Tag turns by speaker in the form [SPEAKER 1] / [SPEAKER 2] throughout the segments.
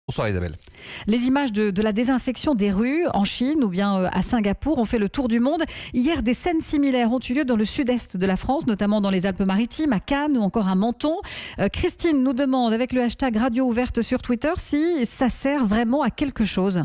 [SPEAKER 1] Bonsoir Isabelle.
[SPEAKER 2] Les images de la désinfection des rues en Chine ou bien à Singapour ont fait le tour du monde. Hier, des scènes similaires ont eu lieu dans le sud-est de la France, notamment dans les Alpes-Maritimes, à Cannes ou encore à Menton. Christine nous demande avec le hashtag Radio Ouverte sur Twitter si ça sert vraiment à quelque chose.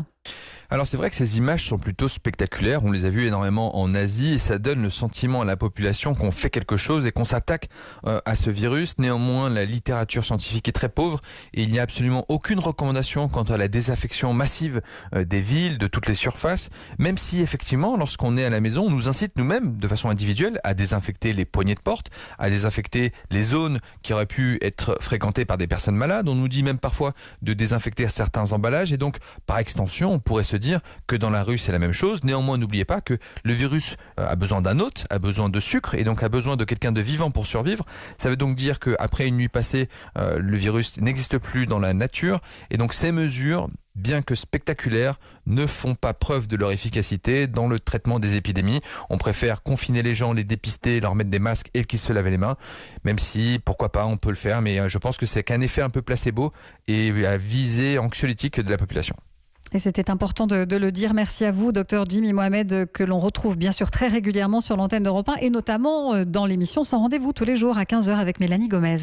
[SPEAKER 1] Alors c'est vrai que ces images sont plutôt spectaculaires, on les a vues énormément en Asie et ça donne le sentiment à la population qu'on fait quelque chose et qu'on s'attaque à ce virus. Néanmoins, la littérature scientifique est très pauvre et il n'y a absolument aucune recommandation quant à la désinfection massive des villes, de toutes les surfaces, même si effectivement lorsqu'on est à la maison, on nous incite nous-mêmes de façon individuelle à désinfecter les poignées de porte, à désinfecter les zones qui auraient pu être fréquentées par des personnes malades. On nous dit même parfois de désinfecter certains emballages et donc par extension on pourrait se dire que dans la rue c'est la même chose. Néanmoins, n'oubliez pas que le virus a besoin d'un hôte, a besoin de sucre et donc a besoin de quelqu'un de vivant pour survivre. Ça veut donc dire qu'après une nuit passée, le virus n'existe plus dans la nature et donc ces mesures, bien que spectaculaires, ne font pas preuve de leur efficacité dans le traitement des épidémies. On préfère confiner les gens, les dépister, leur mettre des masques et qu'ils se lavent les mains, même si, pourquoi pas, on peut le faire, mais je pense que c'est qu'un effet un peu placebo et à visée anxiolytique de la population.
[SPEAKER 2] Et c'était important de le dire. Merci à vous, docteur Jimmy Mohamed, que l'on retrouve bien sûr très régulièrement sur l'antenne d'Europe 1 et notamment dans l'émission Sans Rendez-vous tous les jours à 15h avec Mélanie Gomez.